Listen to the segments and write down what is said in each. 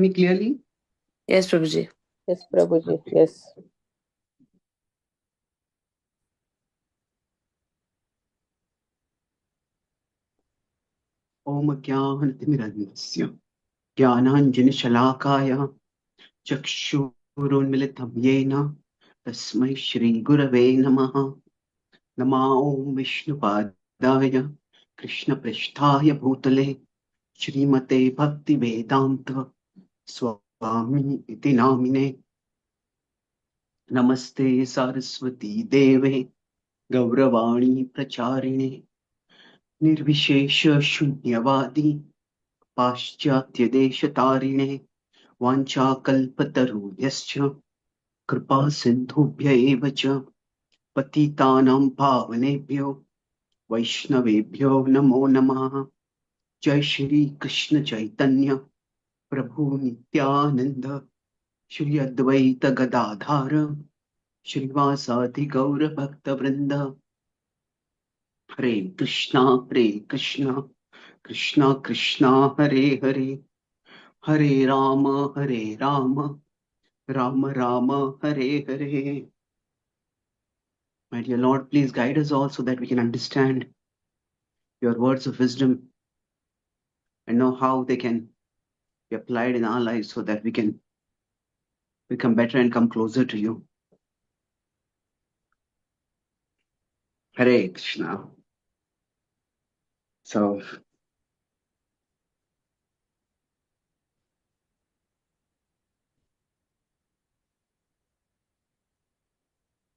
me clearly? Yes, Prabhuji. Yes, Prabhuji. Okay. Yes. Om Jnanatimirandasya Jnananjanashalakaya Chakshurunmilitam Yena Tasmai Shri Gurave Namaha Namo Vishnupadaya Krishna Prishtaya Bhutale Shrimate Bhakti Vedanta Swami Iti Namine Namaste Saraswati Deve Gauravani Pracharine Nirvishesha Shunyavadi Paschatya Deshatariणे Vanchakalpatarubhyascha Kripa Sindhubhya eva cha Patitanam Pavanebhyo Vaishnavebhyo Namo Namaha Jai Shri Krishna Chaitanya Prabhu Nityananda Shri Advaita Gadadhara Shrivasadi Gaura Bhakta Vrinda Hare Krishna Krishna Krishna Hare Hare Hare Rama Rama Rama Hare Hare. My dear Lord, please guide us all so that we can understand your words of wisdom and know how they can be applied in our lives so that we can become better and come closer to you. Hare Krishna. So,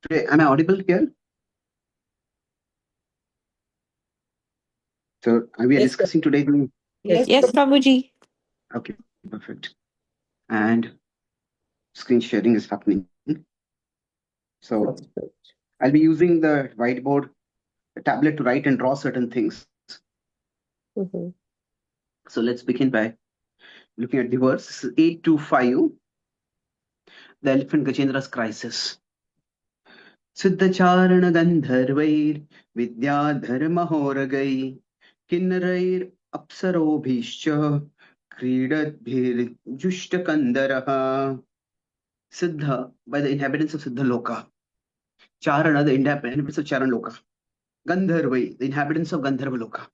today, am I audible here? So, we are Yes, discussing today. Yes, Yes, Prabhuji. Okay, perfect. And screen sharing is happening. So, I'll be using the whiteboard, the tablet to write and draw certain things. Mm-hmm. So, let's begin by looking at the verse 8 to 5, the elephant Gajendra's crisis. सिद्धचारण गंधर्वैर Vidyadhar महोरगै किन्नरैर अप्सरोभिश्च क्रीडद्भिर्जुष्टकन्दरः Siddha by the inhabitants of Siddha Loka, Charana the inhabitants of Charan Loka, Gandharvai the inhabitants of Gandharva Loka,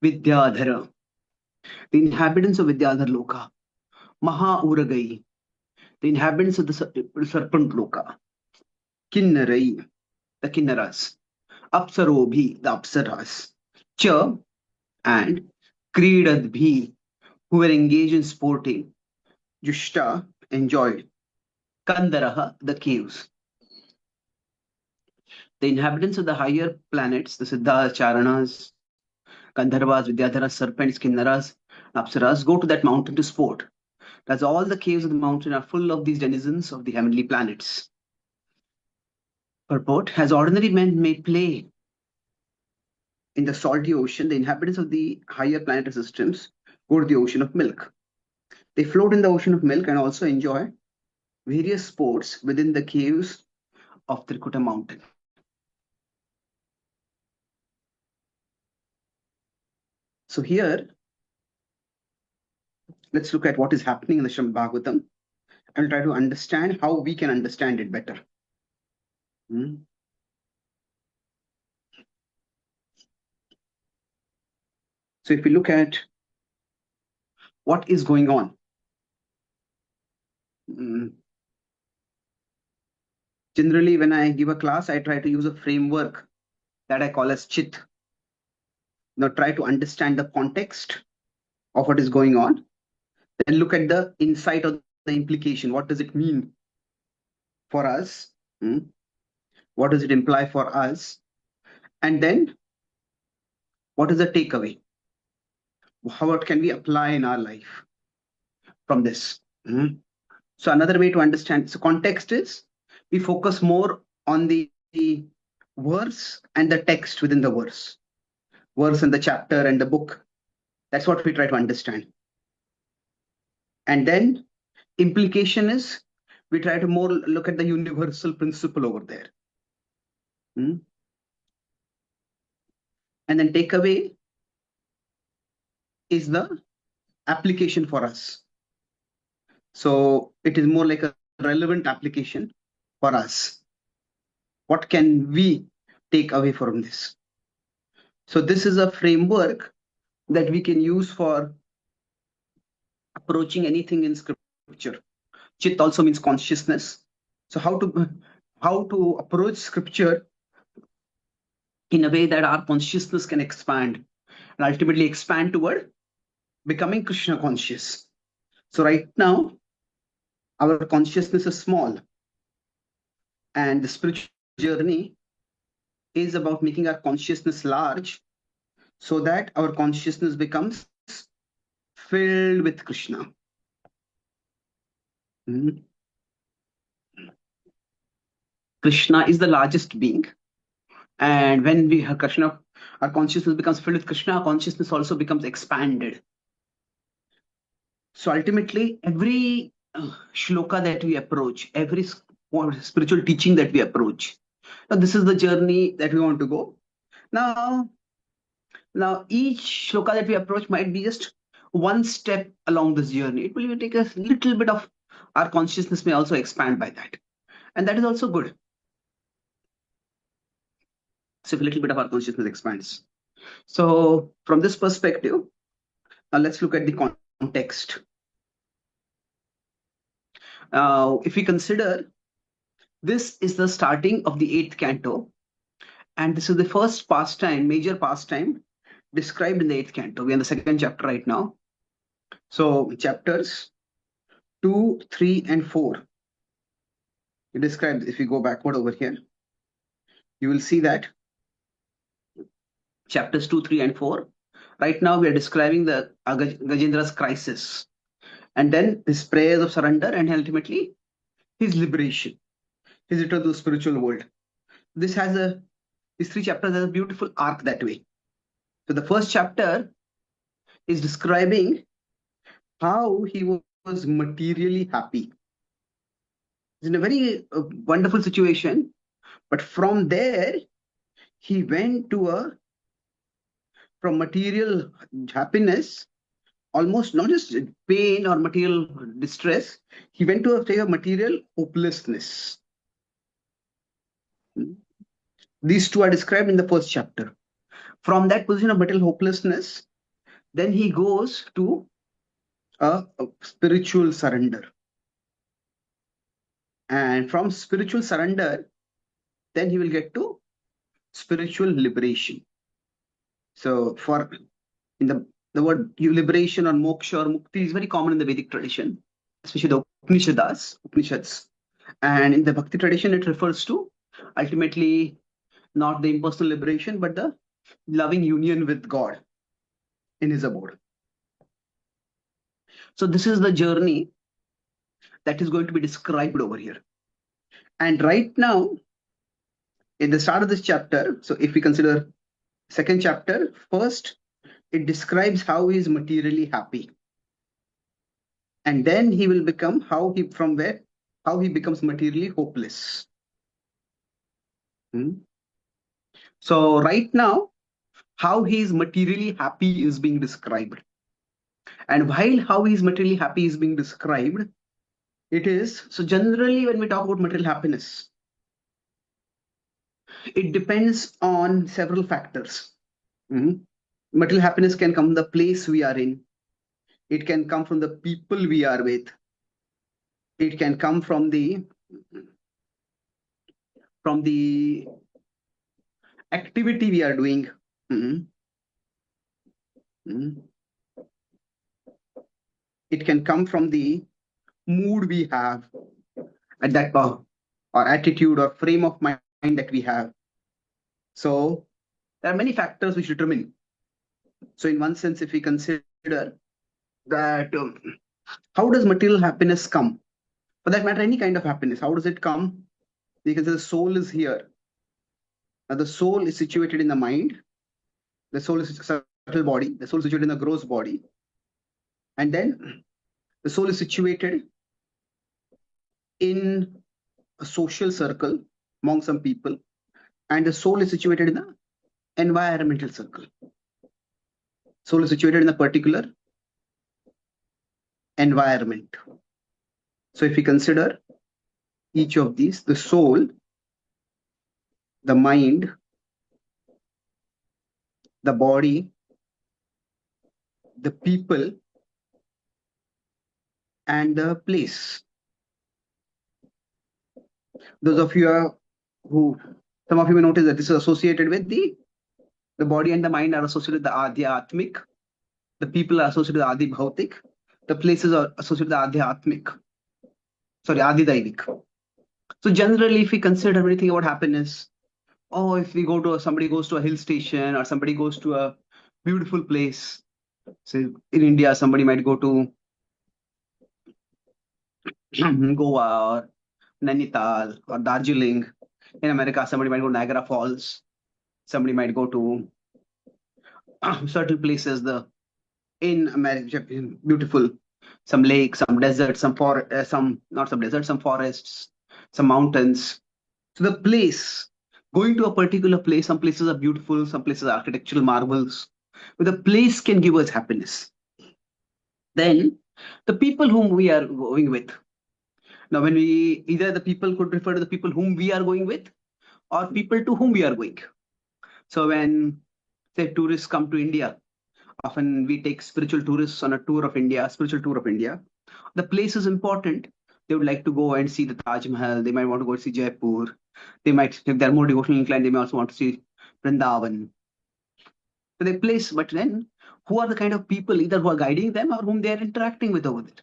Vidyadhara the inhabitants of Vidyadhar Loka, Maha Uragai the inhabitants of the Serpent Loka, Kinnarai the Kinnaras, Apsarobhi the Apsaras, Cha and Kridadbhi who were engaged in sporting, Jushta enjoyed, Kandaraha the caves. The inhabitants of the higher planets, the Siddhas, Charanas, Gandharvas, Vidyadharas, Serpents, Kinnaras, Apsaras, go to that mountain to sport. As all the caves of the mountain are full of these denizens of the heavenly planets. Purport, as ordinary men may play in the salty ocean, the inhabitants of the higher planetary systems go to the ocean of milk. They float in the ocean of milk and also enjoy various sports within the caves of Trikuta mountain. So here, let's look at what is happening in the Srimad Bhagavatam and try to understand how we can understand it better. So if we look at what is going on, generally when I give a class, I try to use a framework that I call as Chit. Now try to understand the context of what is going on, then look at the insight or the implication. What does it mean for us? What does it imply for us? And then what is the takeaway? How it can we apply in our life from this? So another way to understand, so context is we focus more on the verse and the text within the verse and the chapter and the book. That's what we try to understand. And then implication is we try to more look at the universal principle over there. And then takeaway is the application for us. So it is more like a relevant application for us. What can we take away from this? So this is a framework that we can use for approaching anything in scripture. Chit also means consciousness. So how to approach scripture in a way that our consciousness can expand and ultimately expand toward becoming Krishna conscious. So right now, our consciousness is small, and the spiritual journey is about making our consciousness large so that our consciousness becomes filled with Krishna. Mhm. Krishna is the largest being. And when we have Krishna, our consciousness becomes filled with Krishna, our consciousness also becomes expanded. So ultimately, every shloka that we approach, every spiritual teaching that we approach, now this is the journey that we want to go. Now each shloka that we approach might be just one step along this journey. It will even take a little bit of our consciousness may also expand by that, and that is also good. So if a little bit of our consciousness expands. So from this perspective, now let's look at the context. If we consider this is the starting of the 8th canto, and this is the first pastime, major pastime described in the 8th canto. We're in the 2nd chapter right now. So chapters 2, 3, and 4. It describes, if we go backward over here, you will see that chapters 2, 3, and 4. Right now, we are describing the Gajendra's crisis, and then his prayers of surrender, and ultimately his liberation, his return to the spiritual world. These 3 chapters has a beautiful arc that way. So the first chapter is describing how he was materially happy. He's in a very wonderful situation, but from there he went to from material happiness, almost not just pain or material distress, he went to a state of material hopelessness. These two are described in the first chapter. From that position of material hopelessness, then he goes to a spiritual surrender. And from spiritual surrender, then he will get to spiritual liberation. So in the word liberation or moksha or mukti is very common in the Vedic tradition, especially the Upanishads. And in the Bhakti tradition, it refers to ultimately not the impersonal liberation, but the loving union with God in his abode. So this is the journey that is going to be described over here. And right now, in the start of this chapter, so if we consider 2nd chapter, first, it describes how he is materially happy. And then he will become how he becomes materially hopeless. So right now, how he is materially happy is being described. And while how he is materially happy is being described, it is, so generally when we talk about material happiness, it depends on several factors. Material happiness can come from the place we are in. It can come from the people we are with. It can come from the activity we are doing. It can come from the mood we have at that point, or attitude or frame of mind that we have. So there are many factors which determine. So in one sense, if we consider that how does material happiness come? For that matter, any kind of happiness, how does it come? Because the soul is here. Now the soul is situated in the mind. The soul is a subtle body. The soul is situated in the gross body. And then the soul is situated in a social circle among some people. And the soul is situated in the environmental circle. Soul is situated in a particular environment. So if we consider each of these, the soul, the mind, the body, the people, and the place. Those of you who, some of you may notice that this is associated with the body and the mind are associated with the Adhyatmic, the people are associated with Adi Bhautik, the places are associated with the Adhyatmic, sorry, Adi Daivik. So generally, if we consider everything about happiness, oh, if we go to somebody goes to a hill station or somebody goes to a beautiful place, say in India, somebody might go to Goa or Nainital or Darjeeling. In America, somebody might go to Niagara Falls. Somebody might go to certain places. The in America, beautiful, some lakes, some deserts, some not some deserts, some forests, some mountains. So the place, going to a particular place, some places are beautiful, some places are architectural marvels. But the place can give us happiness. Then the people whom we are going with. Now, when we either the people could refer to the people whom we are going with or people to whom we are going. So when say tourists come to India, often we take spiritual tourists on a tour of India, spiritual tour of India. The place is important. They would like to go and see the Taj Mahal. They might want to go see Jaipur. They might, if they're more devotional inclined, they may also want to see Vrindavan. So they place, but then who are the kind of people either who are guiding them or whom they are interacting with over there?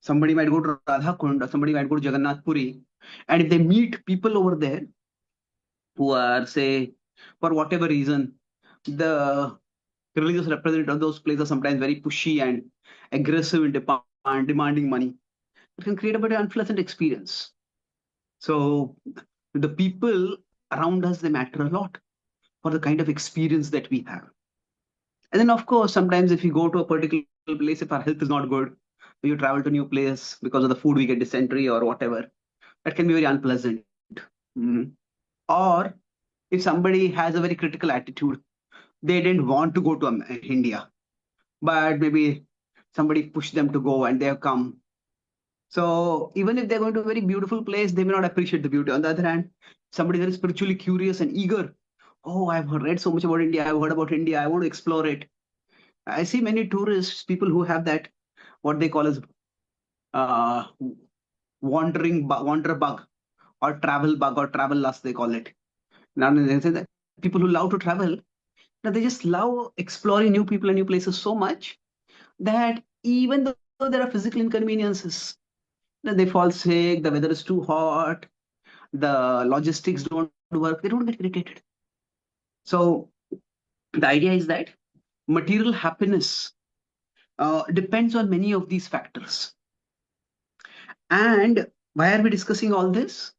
Somebody might go to Radha Kund or somebody might go to Jagannath Puri. And if they meet people over there who are, say, for whatever reason, the religious representatives of those places are sometimes very pushy and aggressive in demanding money. It can create a very unpleasant experience. So the people around us, they matter a lot for the kind of experience that we have. And then, of course, sometimes if you go to a particular place, if our health is not good, you travel to a new place because of the food, we get dysentery or whatever, that can be very unpleasant. Mhm. Or if somebody has a very critical attitude, they didn't want to go to India, but maybe somebody pushed them to go and they have come. So even if they're going to a very beautiful place, they may not appreciate the beauty. On the other hand, somebody that is spiritually curious and eager, oh, I've read so much about India, I've heard about India, I want to explore it. I see many tourists, people who have that, what they call as uh, wanderer bug or travel lust, they call it. Now they say that people who love to travel, now they just love exploring new people and new places so much that even though there are physical inconveniences, then they fall sick, the weather is too hot, the logistics don't work, they don't get irritated. So the idea is that material happiness depends on many of these factors. And why are we discussing all this?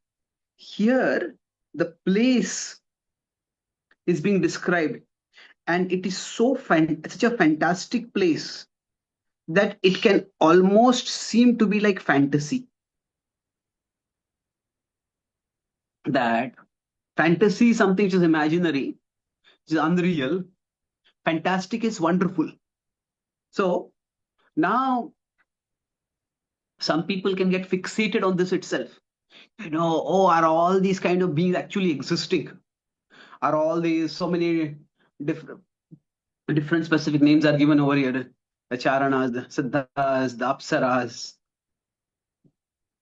Here, the place is being described, and it is such a fantastic place that it can almost seem to be like fantasy. That fantasy is something which is imaginary, which is unreal. Fantastic is wonderful. So now some people can get fixated on this itself. Oh, are all these kind of beings actually existing? Are all these so many different different specific names are given over here? The Charanas, the Siddhas, the Apsaras.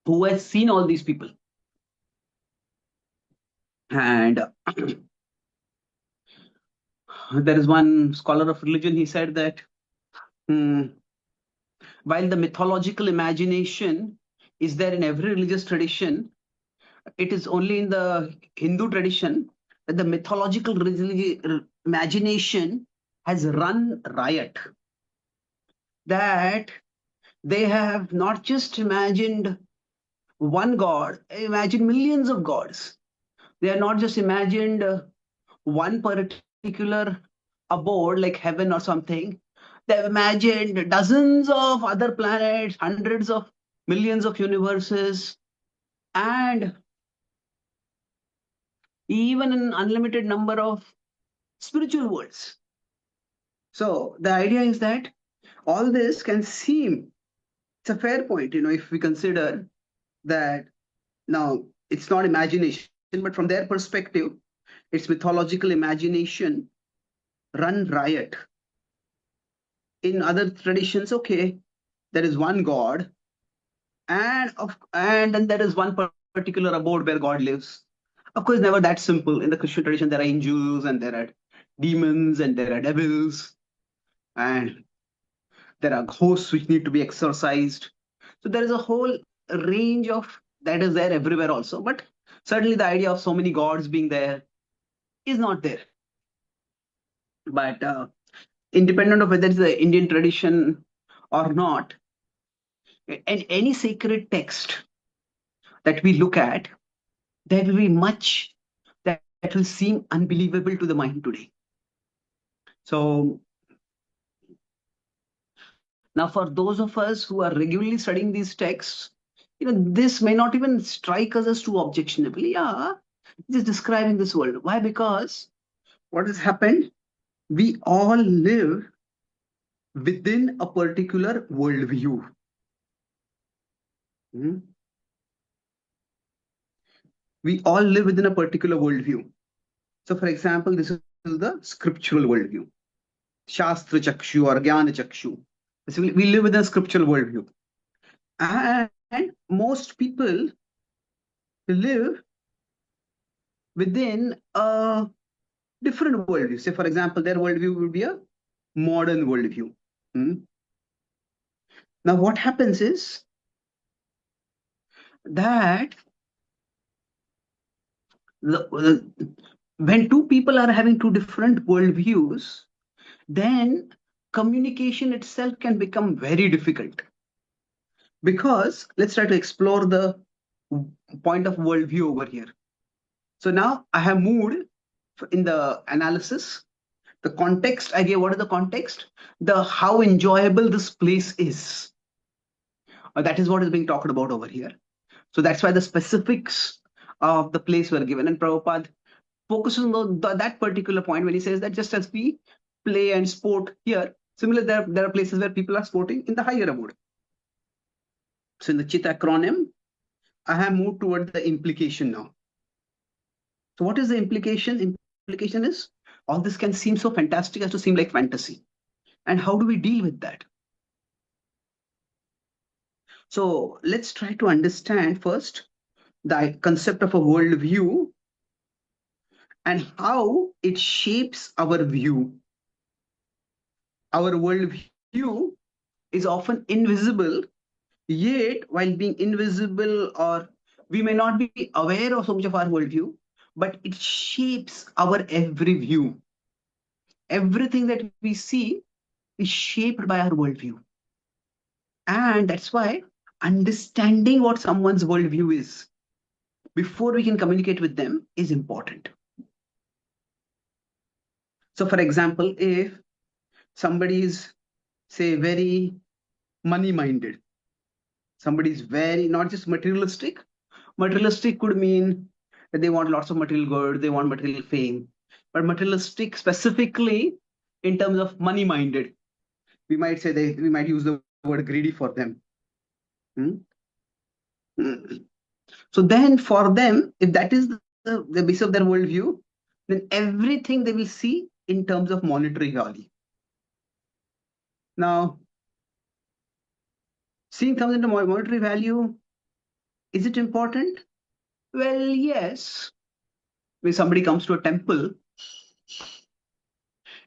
Who has seen all these people? And there is one scholar of religion, he said that hmm, while the mythological imagination is there in every religious tradition, it is only in the Hindu tradition that the mythological imagination has run riot. That they have not just imagined one god, imagine millions of gods. They are not just imagined one particular abode like heaven or something. They've imagined dozens of other planets, hundreds of millions of universes, and even an unlimited number of spiritual worlds. So the idea is that all this can seem It's a fair point, if we consider that now it's not imagination, but from their perspective, it's mythological imagination run riot. In other traditions, okay, there is one God, and then there is one particular abode where God lives. Of course, never that simple. In the Christian tradition, there are angels and there are demons and there are devils and there are hosts which need to be exorcised. So there is a whole range of that is there everywhere also. But certainly the idea of so many gods being there is not there. But independent of whether it's the Indian tradition or not, and any sacred text that we look at, there will be much that will seem unbelievable to the mind today. So now for those of us who are regularly studying these texts, this may not even strike us as too objectionable. Yeah, just describing this world. Why? Because what has happened? We all live within a particular worldview. Hmm? We all live within a particular worldview. So, for example, this is the scriptural worldview. Shastra Chakshu or Jnana Chakshu. Basically, we live within a scriptural worldview. And most people live within a different worldview. Say, for example, their worldview would be a modern worldview. Hmm? Now, what happens is that when two people are having two different worldviews, then communication itself can become very difficult. Because let's try to explore the point of worldview over here. So now I have moved in the analysis. The context I gave, what is the context? The how enjoyable this place is. That is what is being talked about over here. So that's why the specifics of the place were given. And Prabhupada focuses on that particular point when he says that just as we play and sport here, similarly, there are places where people are sporting in the higher abode. So in the CHIT acronym, I have moved toward the implication now. So what is the implication? Implication is all this can seem so fantastic as to seem like fantasy. And how do we deal with that? So let's try to understand first the concept of a worldview and how it shapes our view. Our worldview is often invisible, yet while being invisible, or we may not be aware of so much of our worldview, but it shapes our every view. Everything that we see is shaped by our worldview. And that's why understanding what someone's worldview is before we can communicate with them is important. So, for example, if somebody is, say, very money minded, somebody is very not just materialistic. Materialistic could mean that they want lots of material goods, they want material fame, but materialistic specifically in terms of money minded, we might say we might use the word greedy for them. Hmm? So then for them, if that is the base of their worldview, then everything they will see in terms of monetary value. Now, seeing comes into monetary value, is it important? Well, yes. When somebody comes to a temple,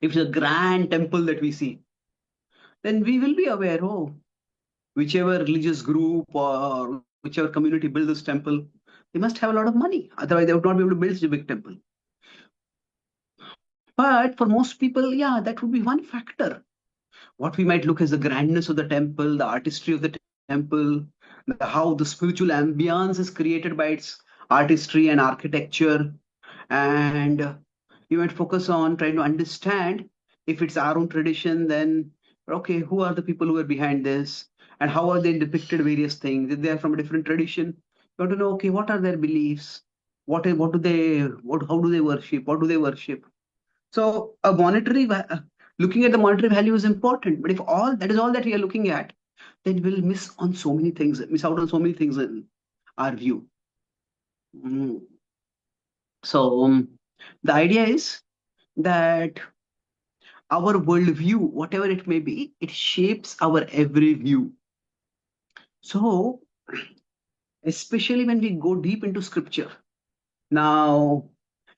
if it's a grand temple that we see, then we will be aware, oh, whichever religious group or whichever community built this temple, they must have a lot of money. Otherwise, they would not be able to build such a big temple. But for most people, yeah, that would be one factor. What we might look as the grandness of the temple, the artistry of the temple, how the spiritual ambience is created by its artistry and architecture. And you might focus on trying to understand if it's our own tradition, then okay, who are the people who are behind this and how are they depicted various things? If they are from a different tradition, you have to know, okay, what are their beliefs? How do they worship? What do they worship? So looking at the monetary value is important, but if all that is all that we are looking at, then we'll miss out on so many things in our view. Mm. So the idea is that our worldview, whatever it may be, it shapes our every view. So, especially when we go deep into scripture. Now,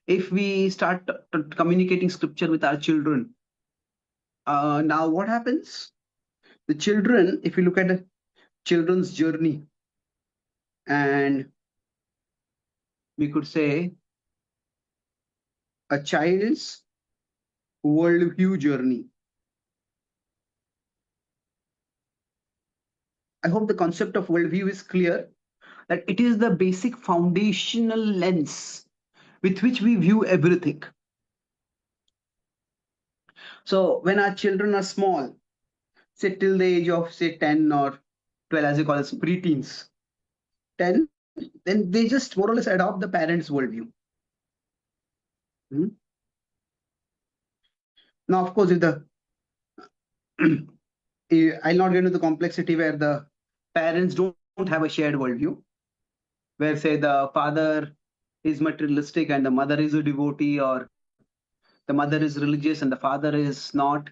if we start communicating scripture with our children, now what happens? The children, if you look at a children's journey, and we could say a child's worldview journey. I hope the concept of worldview is clear, that it is the basic foundational lens with which we view everything. So when our children are small, say till the age of say 10 or 12, as you call it, preteens, 10, then they just more or less adopt the parents' worldview. Hmm? Now, of course, if the I'll not get into the complexity where the parents don't have a shared worldview, where say the father is materialistic and the mother is a devotee, or the mother is religious and the father is not.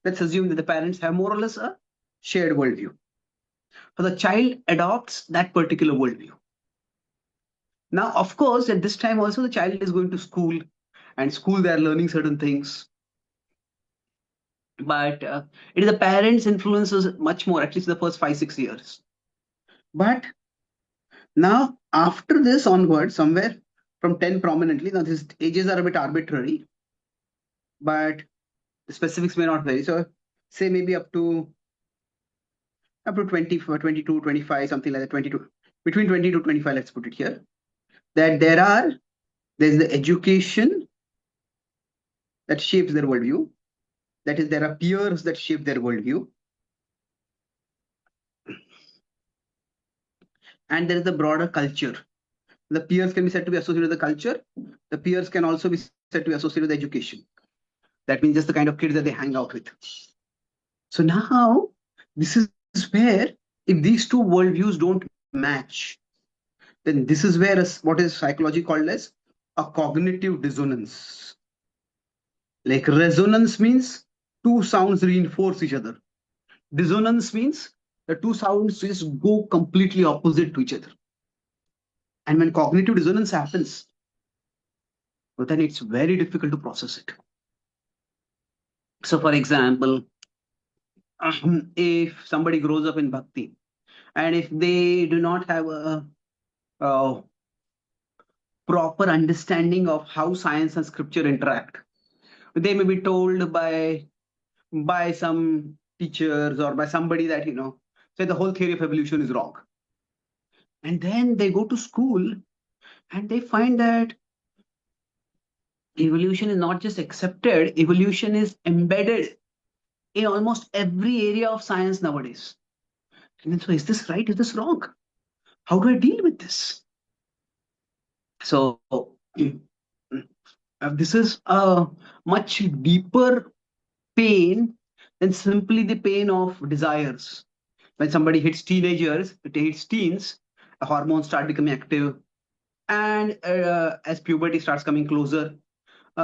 Let's assume that the parents have more or less a shared worldview. So the child adopts that particular worldview. Now, of course, at this time also the child is going to school, and school they are learning certain things. But it is the parents' influences much more, at least the first 5-6 years. But now, after this onward, somewhere from 10 prominently, now these ages are a bit arbitrary, but the specifics may not vary. So, say maybe up to 20, 22, 25, something like that, 22, between 20 to 25, let's put it here, that there's the education that shapes their worldview. That is, there are peers that shape their worldview. And there is the broader culture. The peers can be said to be associated with the culture. The peers can also be said to be associated with education. That means just the kind of kids that they hang out with. So now, this is where, if these two worldviews don't match, then this is where what is psychology called as a cognitive dissonance. Like resonance means two sounds reinforce each other. Dissonance means the two sounds just go completely opposite to each other. And when cognitive dissonance happens, well, then it's very difficult to process it. So, for example, if somebody grows up in bhakti, and if they do not have a proper understanding of how science and scripture interact, they may be told by some teachers or by somebody that say the whole theory of evolution is wrong, and then they go to school and they find that evolution is not just accepted, evolution is embedded in almost every area of science nowadays. And then, so is this right? Is this wrong? How do I deal with this? So this is a much deeper pain than simply the pain of desires. When somebody hits teenagers, it hits teens, the hormones start becoming active, and as puberty starts coming closer,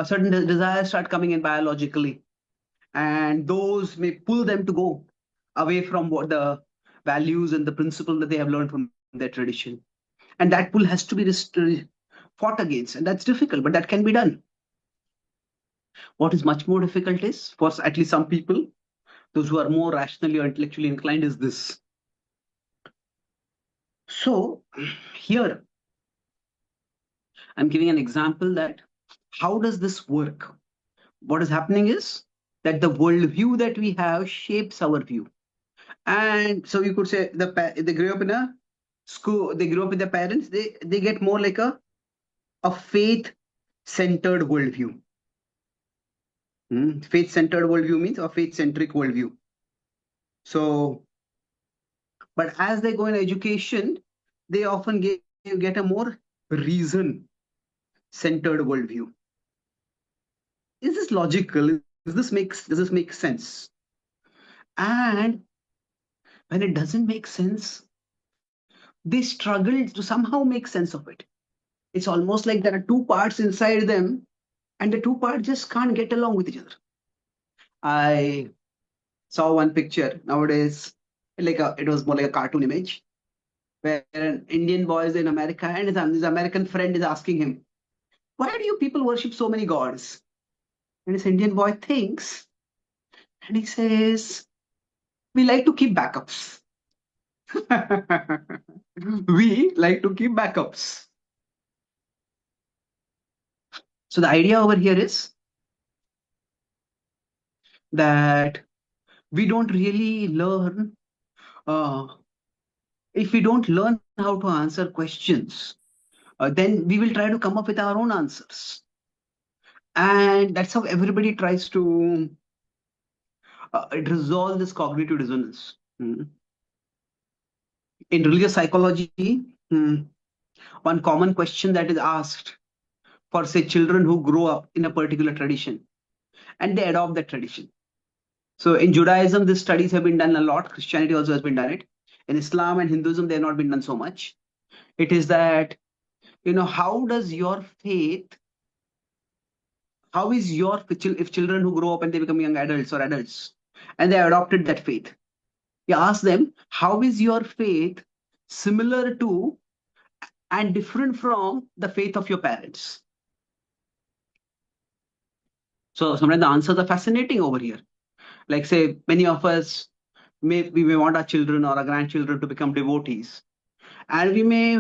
certain desires start coming in biologically, and those may pull them to go away from what the values and the principle that they have learned from their tradition, and that pull has to be fought against, and that's difficult, but that can be done. What is much more difficult is, for at least some people, those who are more rationally or intellectually inclined, is this. So here I'm giving an example that how does this work? What is happening is that the worldview that we have shapes our view. And so you could say they grew up in a school, they grew up with their parents, they get more like a faith-centered worldview. Faith-centered worldview means a faith-centric worldview. So, but as they go in education, they often get a more reason-centered worldview. Is this logical? Does this make sense? And when it doesn't make sense, they struggle to somehow make sense of it. It's almost like there are two parts inside them, and the two parts just can't get along with each other. I saw one picture nowadays, it was more like a cartoon image, where an Indian boy is in America, and his American friend is asking him, "Why do you people worship so many gods?" And this Indian boy thinks, and he says, "We like to keep backups." We like to keep backups. So the idea over here is that we don't really learn, uh, if we don't learn how to answer questions, then we will try to come up with our own answers. And that's how everybody tries to resolve this cognitive dissonance. In religious psychology, one common question that is asked for, say, children who grow up in a particular tradition and they adopt that tradition. So in Judaism, these studies have been done a lot. Christianity also has been done it. In Islam and Hinduism, they have not been done so much. It is that, how does your faith, how is your, if children who grow up and they become young adults or adults, and they adopted that faith, you ask them, how is your faith similar to and different from the faith of your parents? So sometimes the answers are fascinating over here. Like, say, many of us we may want our children or our grandchildren to become devotees, and we may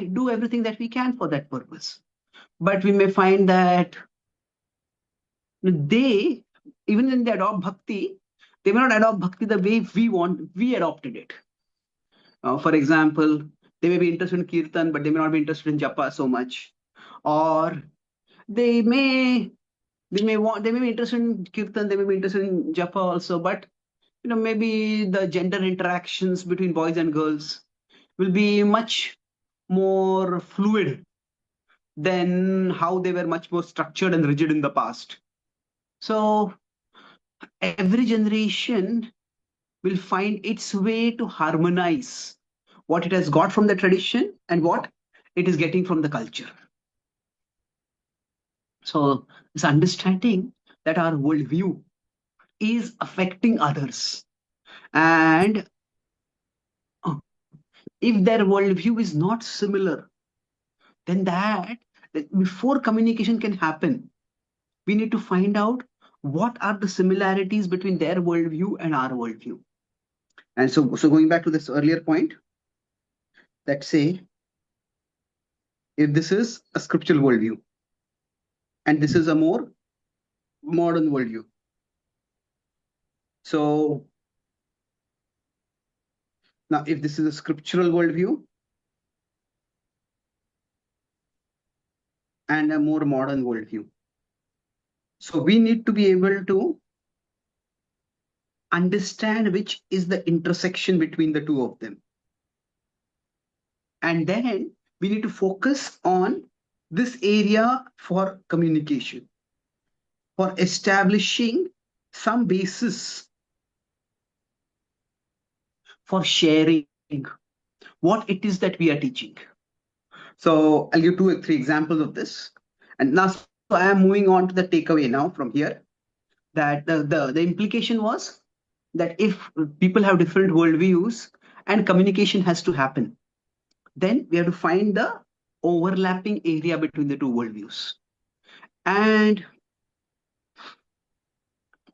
do everything that we can for that purpose. But we may find that they, even when they adopt bhakti, they may not adopt bhakti the way we adopted it. For example, they may be interested in kirtan, but they may not be interested in japa so much. Or they may they may be interested in kirtan, they may be interested in japa also, but maybe the gender interactions between boys and girls will be much more fluid than how they were much more structured and rigid in the past. So every generation will find its way to harmonize what it has got from the tradition and what it is getting from the culture. So this understanding that our worldview is affecting others, and if their worldview is not similar, then that before communication can happen, we need to find out what are the similarities between their worldview and our worldview. And so going back to this earlier point, let's say if this is a scriptural worldview and this is a more modern worldview. So now if this is a scriptural worldview and a more modern worldview, so we need to be able to understand which is the intersection between the two of them. And then we need to focus on this area for communication, for establishing some basis for sharing what it is that we are teaching. So I'll give 2 or 3 examples of this. And now so I am moving on to the takeaway now from here, that the implication was that if people have different worldviews and communication has to happen, then we have to find the overlapping area between the two worldviews. And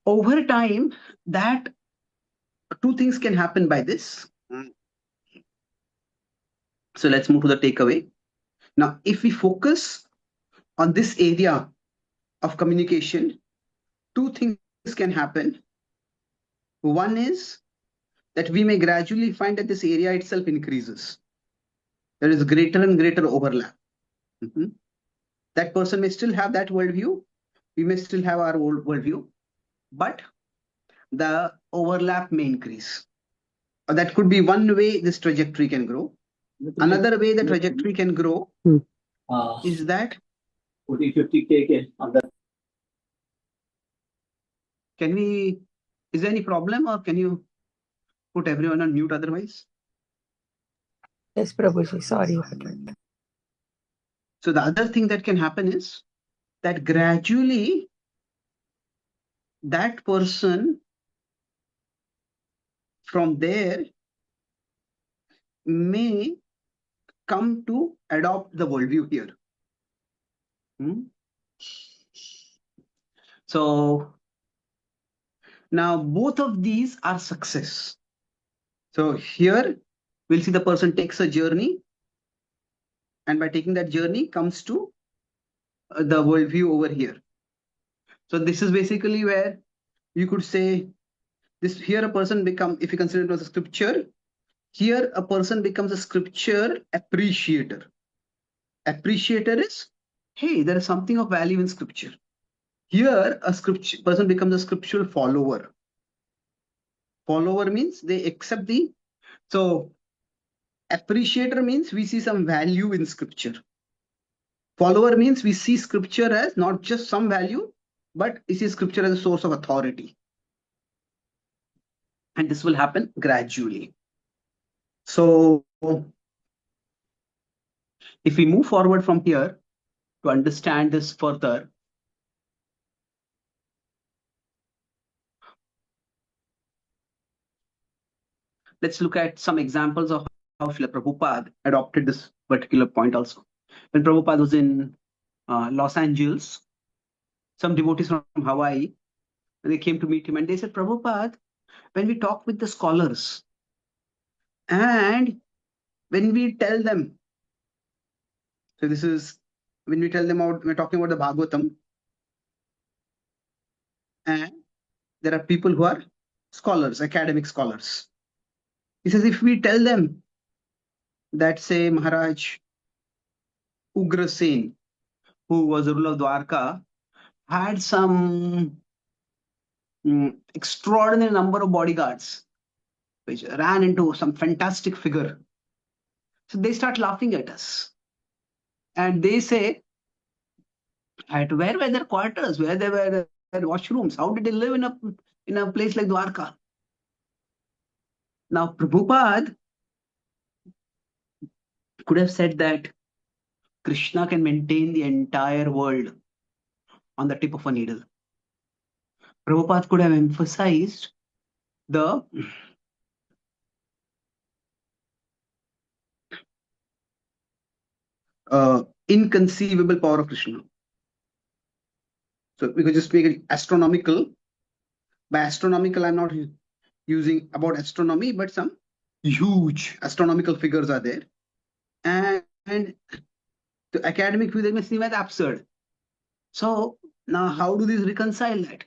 over time, that two things can happen by this. So let's move to the takeaway. Now, if we focus on this area of communication, two things can happen. One is that we may gradually find that this area itself increases. There is greater and greater overlap. That person may still have that worldview. We may still have our old worldview, but the overlap may increase. That could be one way this trajectory can grow. Another way the trajectory can grow is that 40-50K is there any problem or can you? put everyone on mute otherwise? Yes, Prabhuji. Sorry about that. So the other thing that can happen is that gradually that person from there may come to adopt the worldview here. So now both of these are success. So here we'll see the person takes a journey, and by taking that journey comes to the worldview over here. So this is basically where you could say this here a person become, if you consider it as a scripture, here a person becomes a scripture appreciator. Appreciator is, hey, there is something of value in scripture. Here a scripture person becomes a scriptural follower. Follower means they accept the, so appreciator means we see some value in scripture. Follower means we see scripture as not just some value, but we see scripture as a source of authority. And this will happen gradually. So if we move forward from here to understand this further, let's look at some examples of how Srila Prabhupada adopted this particular point also. When Prabhupada was in Los Angeles, some devotees from Hawaii, they came to meet him and they said, Prabhupada, when we talk with the scholars and when we tell them, so this is when we tell them about, we're talking about the Bhagavatam, and there are people who are scholars, academic scholars. He says, if we tell them that, say, Maharaj Ugrasen, who was the ruler of Dwarka, had some extraordinary number of bodyguards, which ran into some fantastic figure. So they start laughing at us. And they say, at where were their quarters? Where they were their washrooms? How did they live in a place like Dwarka? Now, Prabhupada could have said that Krishna can maintain the entire world on the tip of a needle. Prabhupada could have emphasized the inconceivable power of Krishna. So we could just make it astronomical. By astronomical, I'm not using about astronomy, but some huge astronomical figures are there. And the academic view, they may seem as absurd. So now how do these reconcile that?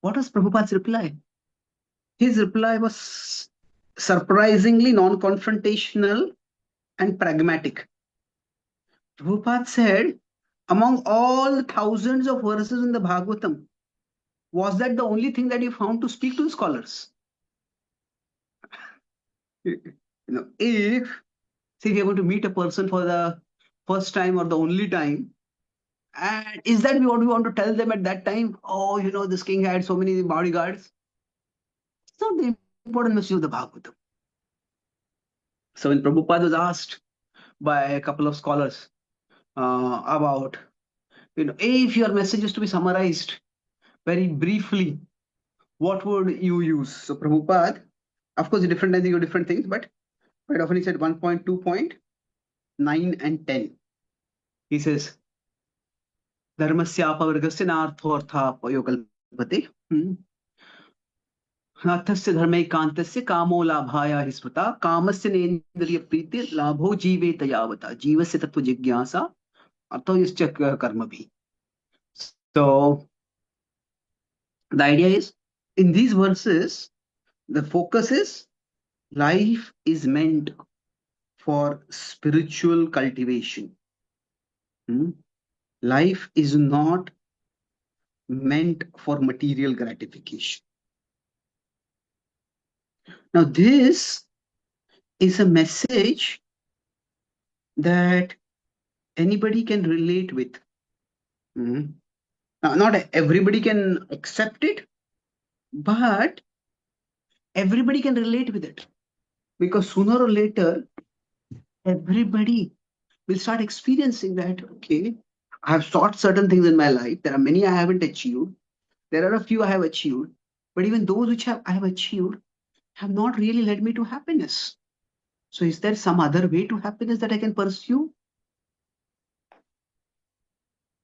What was Prabhupada's reply? His reply was surprisingly non-confrontational and pragmatic. Prabhupada said, among all the thousands of verses in the Bhagavatam, was that the only thing that you found to speak to the scholars? If, say, we are going to meet a person for the first time or the only time, and is that what we want to tell them at that time? Oh, this king had so many bodyguards. It's not the important message of the Bhagavatam. So when Prabhupada was asked by a couple of scholars about, if your message is to be summarized very briefly, what would you use? So Prabhupada, of course, different times you do different things, but quite often he said 1.2.9 and 10. He says, Dharmasya pavargasya narthortha payokalpate. नाथस्य धर्मैकान्तस्य कामो लाभाय हि स्मृता कामस्य नेन्द्रिय प्रीति लाभो जीवेत यावता जीवस्य तत्व जिज्ञासा अर्थो यश्च कर्मभिः. So the idea is, in these verses, the focus is life is meant for spiritual cultivation. Life is not meant for material gratification. Now, this is a message that anybody can relate with. Now, not everybody can accept it, but everybody can relate with it. Because sooner or later, everybody will start experiencing that, okay, I have sought certain things in my life. There are many I haven't achieved. There are a few I have achieved. But even those which I have achieved have not really led me to happiness. So is there some other way to happiness that I can pursue?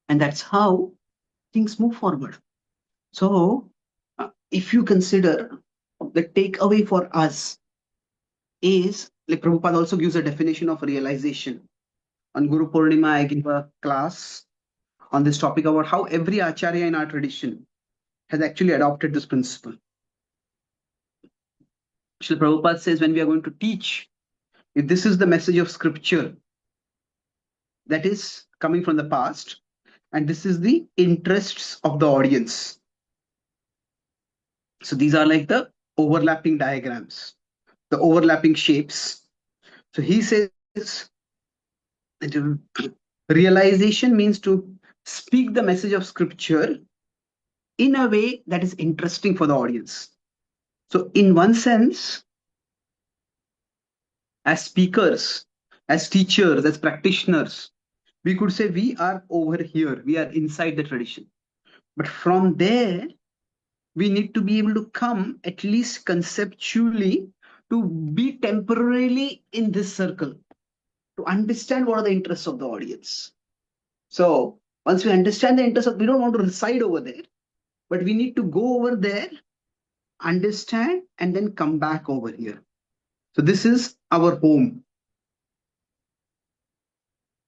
And that's how things move forward. So if you consider the takeaway for us is, like Prabhupada also gives a definition of realization. On Guru Purnima, I give a class on this topic about how every acharya in our tradition has actually adopted this principle. Srila Prabhupada says when we are going to teach, if this is the message of scripture that is coming from the past, and this is the interests of the audience. So these are like the overlapping diagrams, the overlapping shapes. So he says that realization means to speak the message of scripture in a way that is interesting for the audience. So in one sense, as speakers, as teachers, as practitioners, we could say we are over here, we are inside the tradition. But from there, we need to be able to come at least conceptually to be temporarily in this circle, to understand what are the interests of the audience. So once we understand the interests of, we don't want to reside over there, but we need to go over there, understand, and then come back over here. So this is our home.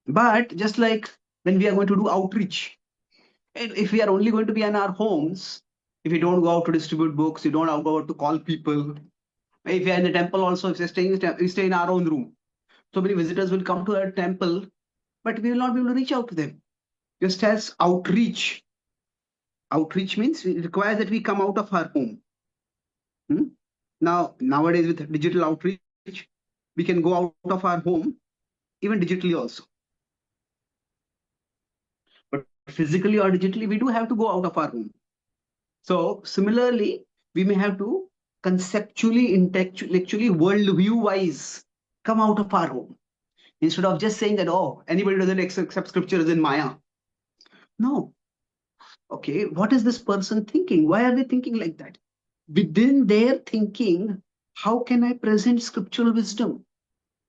But just like when we are going to do outreach, and if we are only going to be in our homes, if we don't go out to distribute books, you don't go out to call people. If we are in the temple also, if we stay in our own room. So many visitors will come to our temple, but we will not be able to reach out to them. Just as outreach. Outreach means it requires that we come out of our home. Now, nowadays with digital outreach, we can go out of our home, even digitally also. But physically or digitally, we do have to go out of our home. So similarly, we may have to conceptually, intellectually, worldview wise, come out of our home. Instead of just saying that, oh, anybody doesn't accept scripture is in Maya. No. Okay, what is this person thinking? Why are they thinking like that? Within their thinking, how can I present scriptural wisdom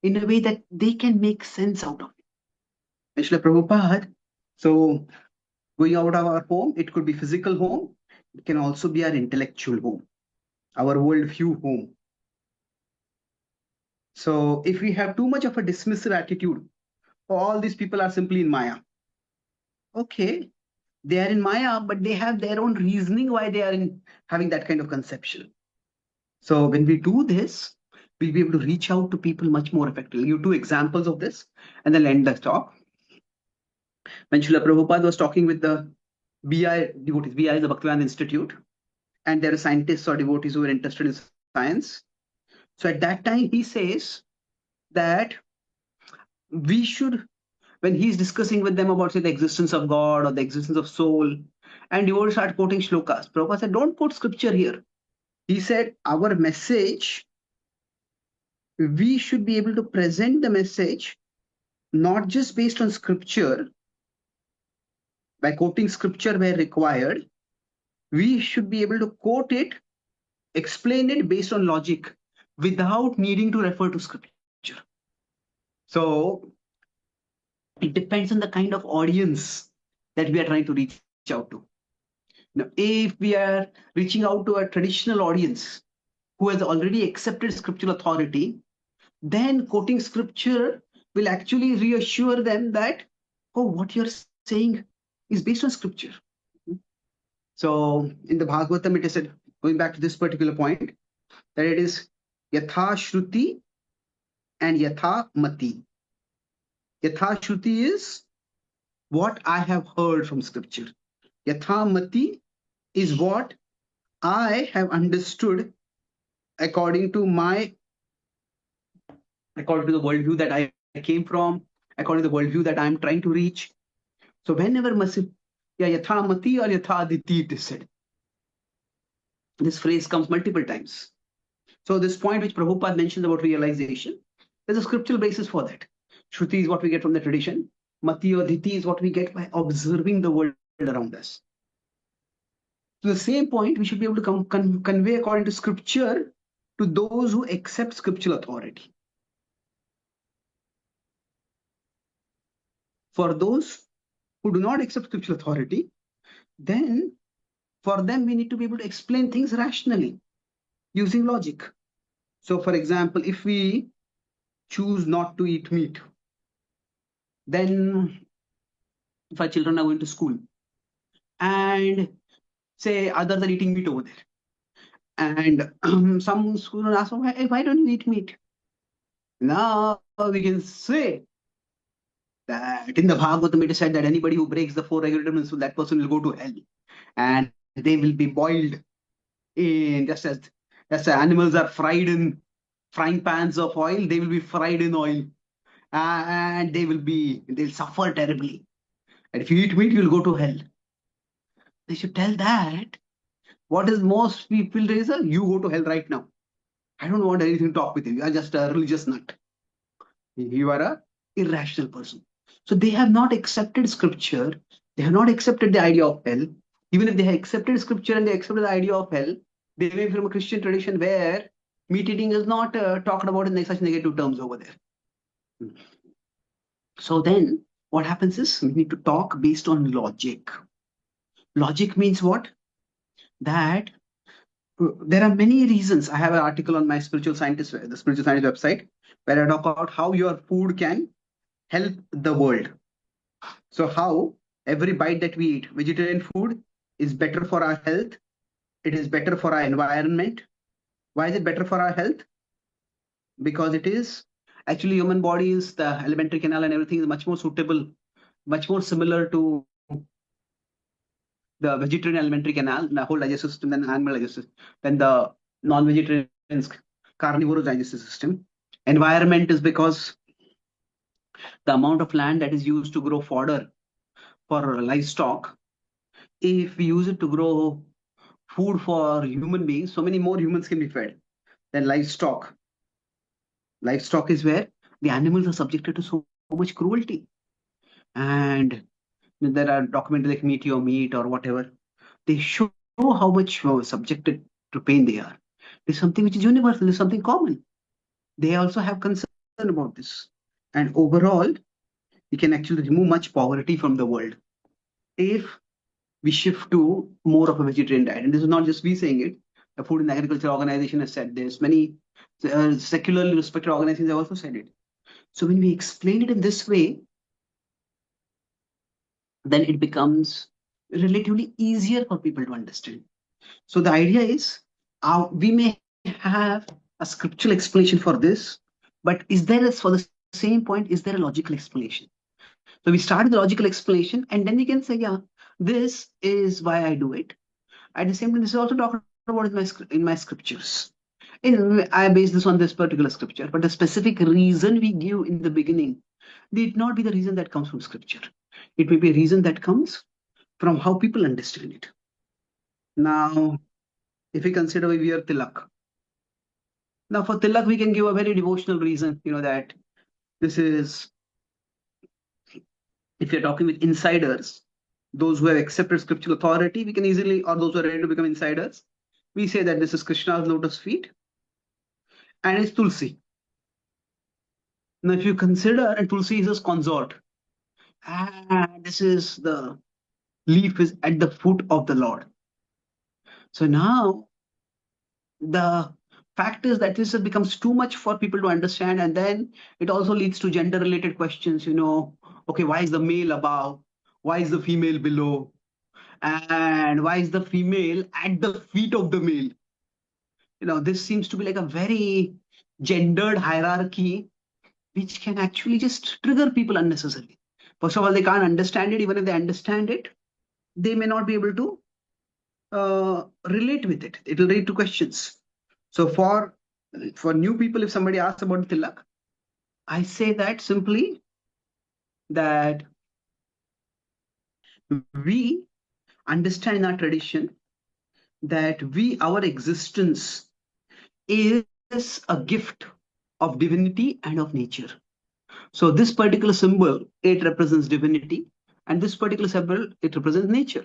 in a way that they can make sense out of it? Srila Prabhupada, so going out of our home, it could be physical home, it can also be our intellectual home, our worldview home. So if we have too much of a dismissive attitude, all these people are simply in Maya. Okay, they are in Maya, but they have their own reasoning why they are in having that kind of conception. So when we do this, we'll be able to reach out to people much more effectively. You 2 examples of this, and then end the talk. When Srila Prabhupada was talking with the BI devotees, BI is the Bhaktivedanta Institute, and there are scientists or devotees who are interested in science. So at that time, he says that we should, when he's discussing with them about, say, the existence of God or the existence of soul, and devotees start quoting shlokas. Prabhupada said, don't quote scripture here. He said, our message, we should be able to present the message not just based on scripture, by quoting scripture where required, we should be able to quote it, explain it based on logic without needing to refer to scripture. So it depends on the kind of audience that we are trying to reach out to. Now, if we are reaching out to a traditional audience who has already accepted scriptural authority, then quoting scripture will actually reassure them that, oh, what you're saying is based on scripture. So in the Bhagavatam, it is said, going back to this particular point, that it is yatha shruti and yatha mati. Yatha shruti is what I have heard from scripture. Yatha mati is what I have understood according to the worldview that I came from, according to the worldview that I'm trying to reach. So whenever yatha mati or yatha aditi, it is said. This phrase comes multiple times. So this point which Prabhupada mentioned about realization, there's a scriptural basis for that. Shruti is what we get from the tradition. Mati or Dhiti is what we get by observing the world around us. To the same point, we should be able to convey according to scripture to those who accept scriptural authority. For those who do not accept scriptural authority, then for them we need to be able to explain things rationally using logic. So for example, if we choose not to eat meat, then if our children are going to school and say others are eating meat over there, and some student asks, why don't you eat meat? Now we can say that in the Bhagavatam it is said that anybody who breaks the four regulations, so that person will go to hell, and they will be boiled in just as the animals are fried in frying pans of oil, they will be fried in oil, and they'll suffer terribly. And if you eat meat, you'll go to hell. They should tell that. What is most people reason? You go to hell right now. I don't want anything to talk with you. You are just a religious nut. You are a irrational person. So they have not accepted scripture. They have not accepted the idea of hell. Even if they have accepted scripture and they accepted the idea of hell, they may be from a Christian tradition where meat eating is not talked about in such negative terms over there. So then what happens is we need to talk based on logic. Logic means what? That there are many reasons. I have an article on my the Spiritual Scientist website, where I talk about how your food can help the world. So how every bite that we eat, vegetarian food, is better for our health. It is better for our environment. Why is it better for our health? Because it is actually human body is the alimentary canal and everything is much more suitable, much more similar to the vegetarian alimentary canal, the whole digestive system, than animal digestive, than the non-vegetarian's carnivorous digestive system. Environment is because the amount of land that is used to grow fodder for livestock, if we use it to grow food for human beings, so many more humans can be fed than livestock. Livestock is where the animals are subjected to so much cruelty. And there are documentaries like Meat Your Meat or whatever. They show how much subjected to pain they are. It's something which is universal, it's something common. They also have concern about this. And overall, we can actually remove much poverty from the world if we shift to more of a vegetarian diet. And this is not just we saying it. The Food and Agriculture Organization has said this. Many secularly respected organizations have also said it. So when we explain it in this way, then it becomes relatively easier for people to understand. So the idea is we may have a scriptural explanation for this, but for the same point, is there a logical explanation? So we start with the logical explanation, and then we can say, yeah, this is why I do it. At the same time, this is also talked about in my scriptures. I base this on this particular scripture, but the specific reason we give in the beginning need not be the reason that comes from scripture. It may be a reason that comes from how people understand it. Now, if we consider we wear tilak. Now, for tilak, we can give a very devotional reason, that this is, if you're talking with insiders, those who have accepted scriptural authority, we can easily, or those who are ready to become insiders, we say that this is Krishna's lotus feet and it's Tulsi. Now, if you consider, and Tulsi is his consort, and this is the leaf is at the foot of the Lord. So now the fact is that this becomes too much for people to understand, and then it also leads to gender related questions. Okay, why is the male above, why is the female below, and why is the female at the feet of the male? This seems to be like a very gendered hierarchy which can actually just trigger people unnecessarily. First of all, they can't understand it. Even if they understand it, they may not be able to relate with it. It will lead to questions. So for new people, if somebody asks about tilak, I say that simply that we understand in our tradition that our existence is is a gift of divinity and of nature. So this particular symbol, it represents divinity, and this particular symbol, it represents nature.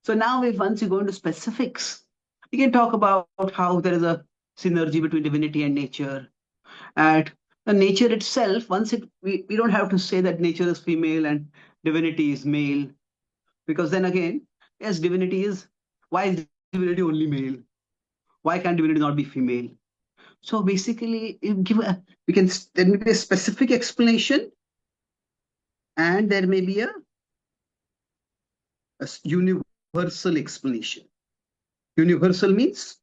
So now if once you go into specifics, we can talk about how there is a synergy between divinity and nature. And the nature itself, we don't have to say that nature is female and divinity is male, because then again, yes, why is divinity only male? Why can't divinity not be female? So basically, there may be a specific explanation, and there may be a universal explanation. Universal means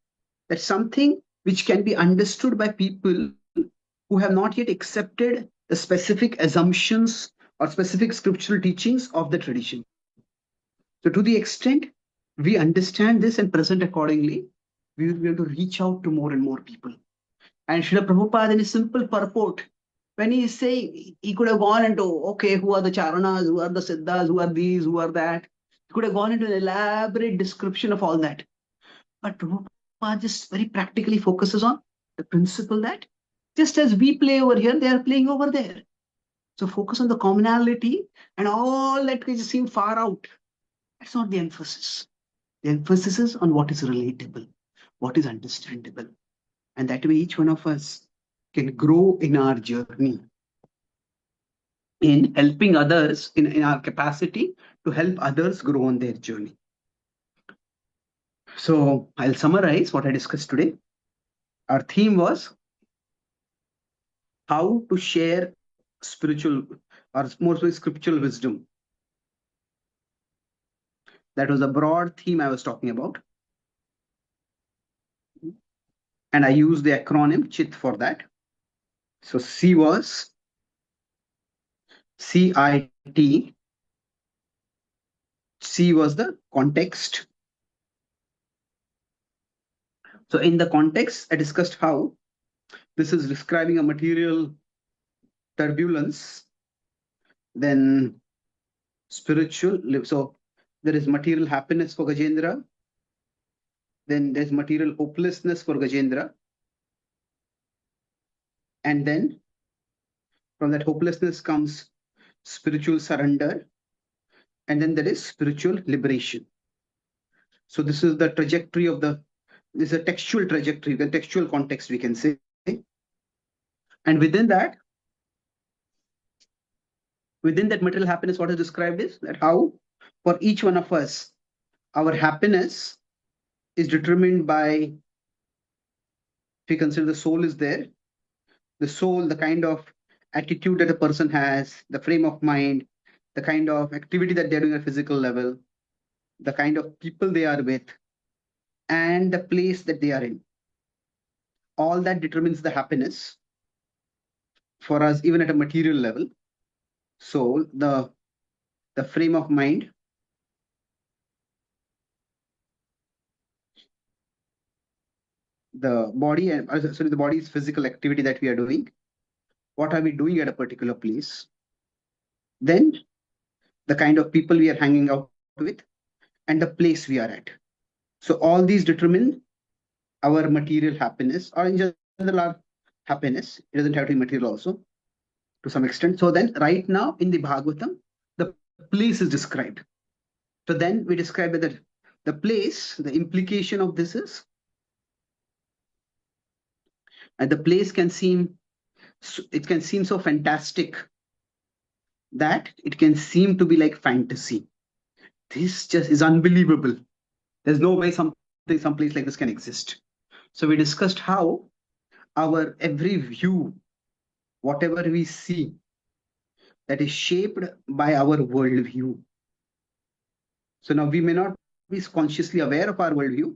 that something which can be understood by people who have not yet accepted the specific assumptions or specific scriptural teachings of the tradition. So, to the extent we understand this and present accordingly, we will be able to reach out to more and more people. And Srila Prabhupada, in a simple purport, when he is saying, he could have gone into, okay, who are the Charanas, who are the Siddhas, who are these, who are that. He could have gone into an elaborate description of all that. But Prabhupada just very practically focuses on the principle that just as we play over here, they are playing over there. So focus on the commonality, and all that can seem far out. That's not the emphasis. The emphasis is on what is relatable, what is understandable. And that way each one of us can grow in our journey, in helping others, in our capacity to help others grow on their journey. So I'll summarize what I discussed today. Our theme was how to share spiritual, or more so scriptural wisdom. That was a broad theme I was talking about. And I used the acronym CHIT for that. So C was CIT. C was the context. So in the context, I discussed how this is describing a material turbulence, then spiritual. So there is material happiness for Gajendra. Then there's material hopelessness for Gajendra. And then from that hopelessness comes spiritual surrender. And then there is spiritual liberation. So this is the trajectory of this is a textual trajectory, the textual context, we can say. And within that material happiness, what is described is that how for each one of us, our happiness is determined by, if we consider the soul is there, the soul, the kind of attitude that a person has, the frame of mind, the kind of activity that they're doing at a physical level, the kind of people they are with, and the place that they are in. All that determines the happiness for us, even at a material level. So the frame of mind, the body, and sorry, the body's physical activity that we are doing. What are we doing at a particular place? Then the kind of people we are hanging out with, and the place we are at. So all these determine our material happiness, or in general our happiness. It doesn't have to be material also, to some extent. So then right now in the Bhagavatam, the place is described. So then we describe that the place, the implication of this is, and the place can seem so fantastic that it can seem to be like fantasy. This just is unbelievable. There's no way some place like this can exist. So we discussed how our every view, whatever we see, that is shaped by our worldview. So now we may not be consciously aware of our worldview,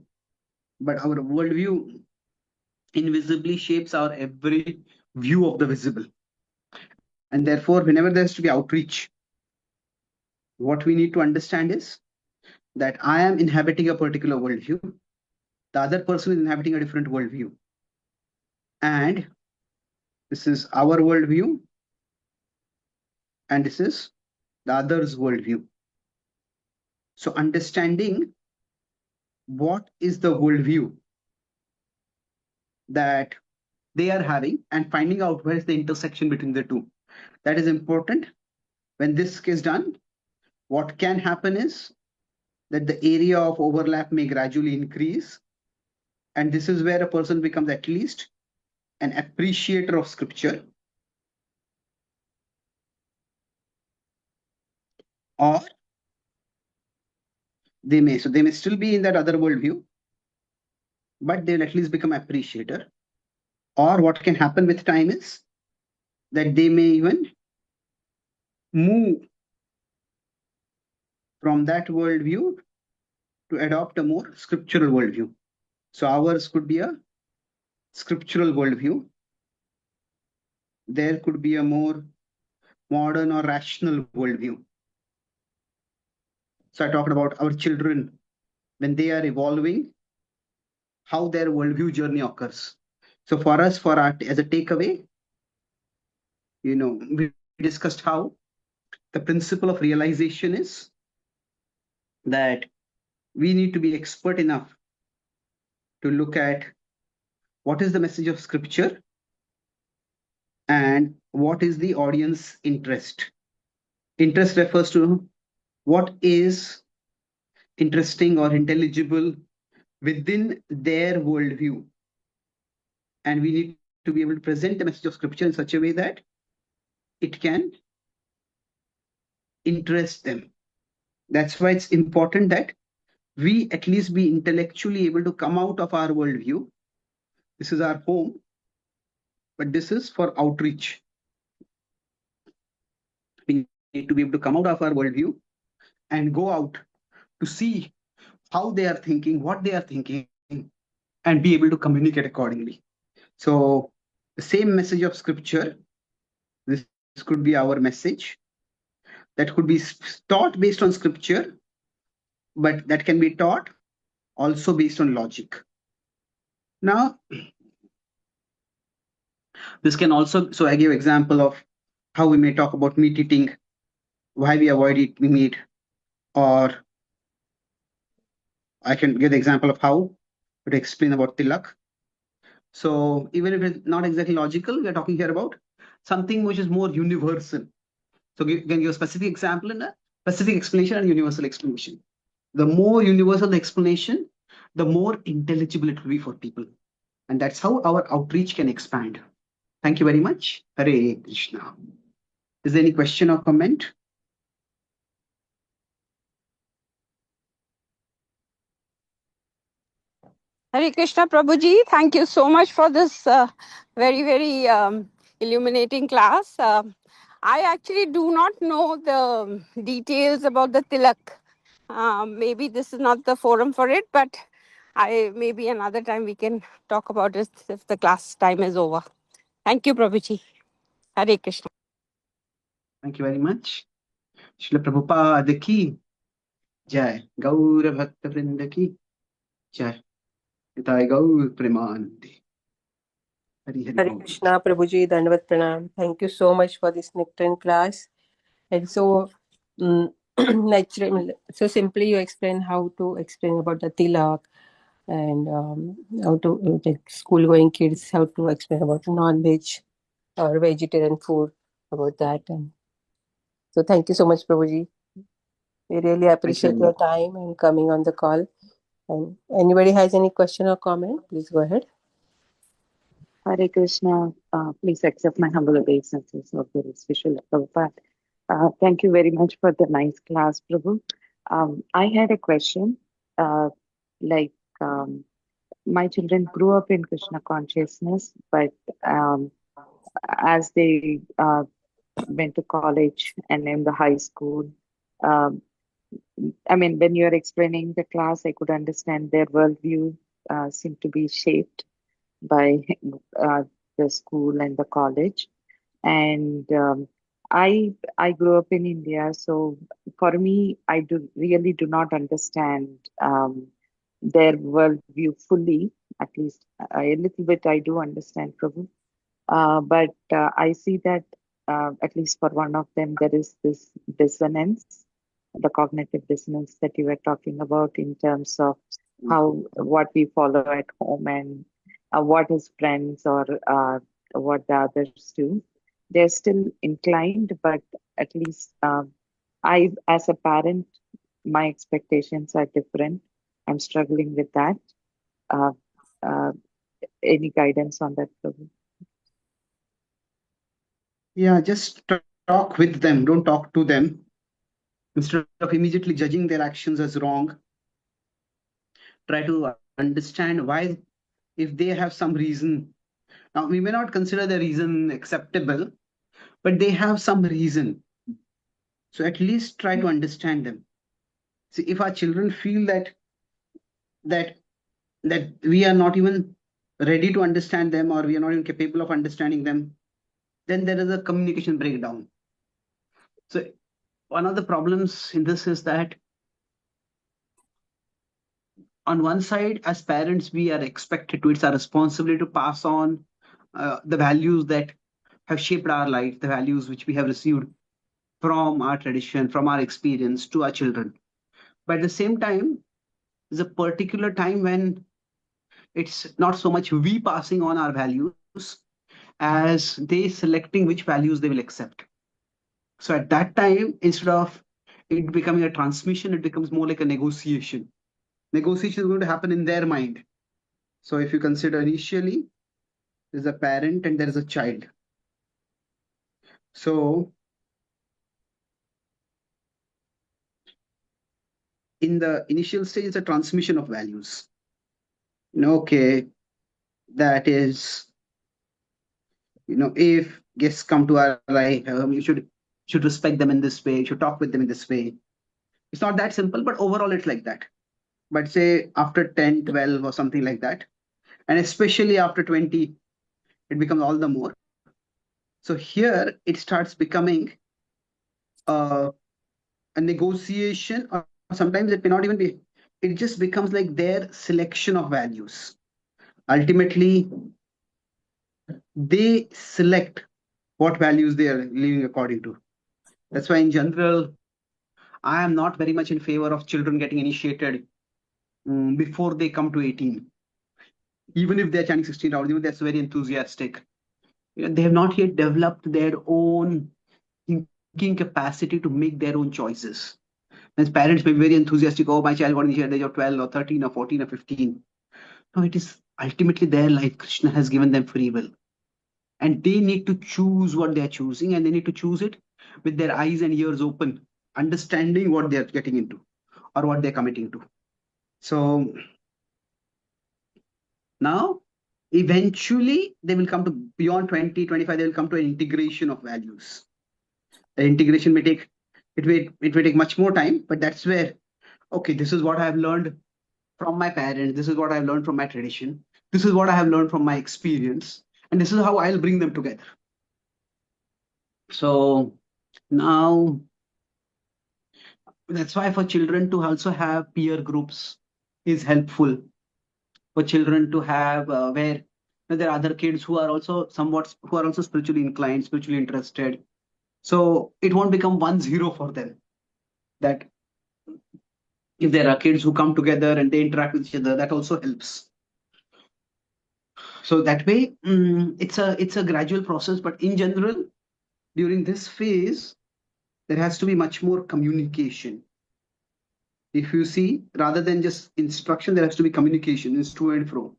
but our worldview invisibly shapes our every view of the visible. And therefore, whenever there has to be outreach, what we need to understand is that I am inhabiting a particular worldview, the other person is inhabiting a different worldview. And this is our worldview, and this is the other's worldview. So understanding what is the worldview that they are having and finding out where is the intersection between the two. That is important. When this is done, what can happen is that the area of overlap may gradually increase. And this is where a person becomes at least an appreciator of scripture, or they may still be in that other worldview, but they'll at least become appreciator. Or what can happen with time is that they may even move from that worldview to adopt a more scriptural worldview. So ours could be a scriptural worldview. There could be a more modern or rational worldview. So I talked about our children when they are evolving, how their worldview journey occurs. So for us, as a takeaway, we discussed how the principle of realization is that we need to be expert enough to look at what is the message of scripture and what is the audience interest. Interest refers to what is interesting or intelligible within their worldview. And we need to be able to present the message of scripture in such a way that it can interest them. That's why it's important that we at least be intellectually able to come out of our worldview. This is our home, but this is for outreach. We need to be able to come out of our worldview and go out to see how they are thinking, what they are thinking, and be able to communicate accordingly. So the same message of scripture, this could be our message that could be taught based on scripture, but that can be taught also based on logic. Now, this can also, so I give example of how we may talk about meat eating, why we avoid eating meat, or I can give the example of how to explain about tilak. So even if it's not exactly logical, we are talking here about something which is more universal. So can give a specific example and a specific explanation and universal explanation. The more universal the explanation, the more intelligible it will be for people. And that's how our outreach can expand. Thank you very much. Hare Krishna. Is there any question or comment? Hare Krishna Prabhuji, thank you so much for this very, very illuminating class. I actually do not know the details about the tilak. Maybe this is not the forum for it, but maybe another time we can talk about it if the class time is over. Thank you, Prabhuji. Hare Krishna. Thank you very much. Srila Prabhupada ki jai. Gaura Bhakta Vrinda ki jai. Nitai Gaur Premanande. Hari Hari Hare Bol. Krishna, Prabhuji, Dandavat Pranam. Thank you so much for this nectarine class. And so natural, so simply you explain how to explain about the tilak and how to like school-going kids, how to explain about non-veg or vegetarian food, about that. And so thank you so much, Prabhuji. We really appreciate your time and coming on the call. And anybody has any question or comment, please go ahead. Hare Krishna, please accept my humble obeisances of the special Prabhupada. Thank you very much for the nice class, Prabhu. I had a question. Like, my children grew up in Krishna consciousness, but as they went to college and in the high school, I mean, when you're explaining the class, I could understand their worldview seemed to be shaped by the school and the college. And I grew up in India, so for me, I really do not understand their worldview fully. At least a little bit, I do understand, Prabhu. But I see that at least for one of them, there is this dissonance, the cognitive dissonance that you were talking about in terms of how what we follow at home and what his friends or what the others do. They're still inclined, but at least as a parent, my expectations are different. I'm struggling with that. Uh, uh, any guidance on that, Prabhu? Yeah, just talk with them, don't talk to them. Instead of immediately judging their actions as wrong, try to understand why, if they have some reason. Now, we may not consider the reason acceptable, but they have some reason. So at least try to understand them. See, if our children feel that that we are not even ready to understand them, or we are not even capable of understanding them, then there is a communication breakdown. So one of the problems in this is that on one side, as parents, we are expected to, it's our responsibility to pass on the values that have shaped our life, the values which we have received from our tradition, from our experience to our children. But at the same time, there's a particular time when it's not so much we passing on our values as they selecting which values they will accept. So at that time, instead of it becoming a transmission, it becomes more like a negotiation. Negotiation is going to happen in their mind. So if you consider initially, there's a parent and there is a child. So in the initial stage, it's a transmission of values. Okay, that is, if guests come to our life, you should respect them in this way, you should talk with them in this way. It's not that simple, but overall it's like that. But say after 10, 12 or something like that, and especially after 20, it becomes all the more. So here it starts becoming a, a negotiation, or sometimes it may not even be, it just becomes like their selection of values. Ultimately, they select what values they are living according to. That's why, in general, I am not very much in favor of children getting initiated before they come to 18. Even if they're chanting 16 hours, even if that's very enthusiastic, they have not yet developed their own thinking capacity to make their own choices. As parents may be very enthusiastic, oh, my child got initiated at the age of 12 or 13 or 14 or 15. No, it is ultimately their life. Krishna has given them free will. And they need to choose what they are choosing, and they need to choose it with their eyes and ears open, understanding what they are getting into or what they're committing to. So now, eventually, they will come to beyond 20, 25, they will come to an integration of values. The integration may take, it may take much more time, but that's where, okay, this is what I have learned from my parents, this is what I've learned from my tradition, this is what I have learned from my experience, and this is how I'll bring them together. So now, that's why for children to also have peer groups is helpful. For children to have where there are other kids who are also spiritually inclined, spiritually interested. So it won't become 1-0 for them. That if there are kids who come together and they interact with each other, that also helps. So that way, it's a gradual process. But in general, during this phase, there has to be much more communication. If you see, rather than just instruction, there has to be communication, is to and fro.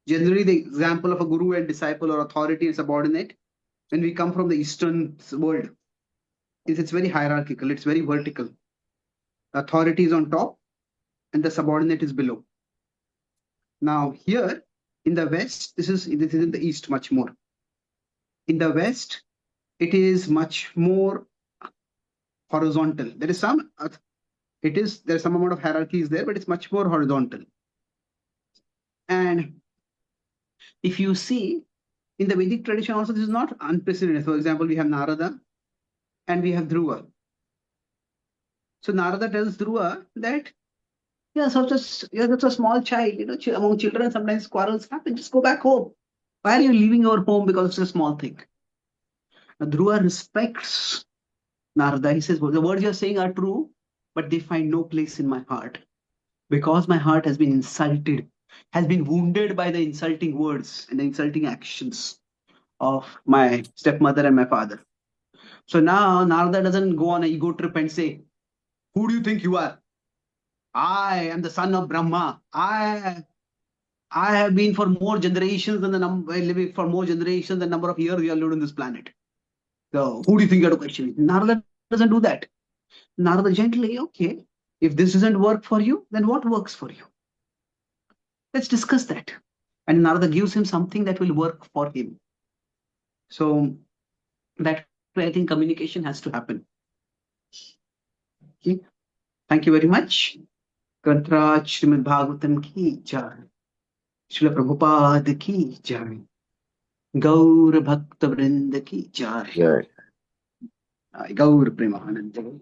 Generally, the example of a guru and disciple or authority and subordinate, when we come from the Eastern world, is it's very hierarchical, it's very vertical. Authority is on top and the subordinate is below. Now, here in the West, this is in the East much more. In the West, it is much more horizontal. There is some there's some amount of hierarchy is there, but it's much more horizontal. And if you see in the Vedic tradition also, this is not unprecedented. For example, we have Narada and we have Dhruva. So Narada tells Dhruva that, yeah, such a small child, among children sometimes quarrels happen. Just go back home. Why are you leaving your home because it's a small thing? Now, Dhruva respects Narada. He says, well, the words you're saying are true, but they find no place in my heart because my heart has been insulted has been wounded by the insulting words and the insulting actions of my stepmother and my father. So now Narada doesn't go on an ego trip and say, who do you think you are? I am the son of Brahma. I have been for more generations than the living for more generations than number of years we have lived on this planet. So who do you think you're to question me? Narada doesn't do that. Narada gently, okay, if this doesn't work for you, then what works for you? Let's discuss that. And Narada gives him something that will work for him. So that way I think communication has to happen. Okay. Thank you very much. Kantraj Srimad Bhagavatam ki jai. Srila Prabhupada ki jai. Gaur Bhakta Vrinda ki jai. Jai. Gaur Premanand.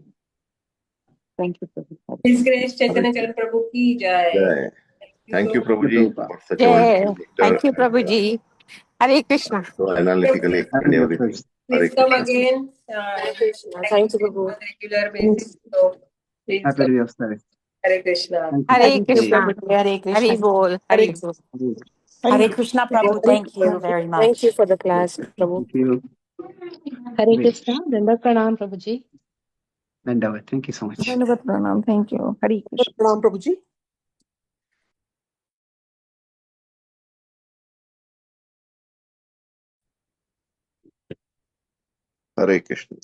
Thank you, Prabhupada. His Grace Chaitanya Charan Prabhu ki jai. Jai. Thank you, so much. Prabhuji, for such a Jai. wonderful Thank lecture you, and Prabhuji. Hare Krishna. so analytically explained everything. Hare Please come Krishna. again. Hare Krishna. Like Thank you, on Prabhu. regular basis. So please Happy come. day of service. Hare Krishna. Thank you. Hare Thank you, Krishna. Prabhuji. Hare Hare Krishna. Bol. Hare Bol. Hare Krishna Prabhu, thank you very much. Thank you for the class, Prabhu. Thank you. Hare Great. Krishna, Danda Pranam Prabhuji. Dandavat. Thank you so much. Dandavat pranam. Thank you. Hare Krishna. Pranam Prabhuji. Hare Krishna.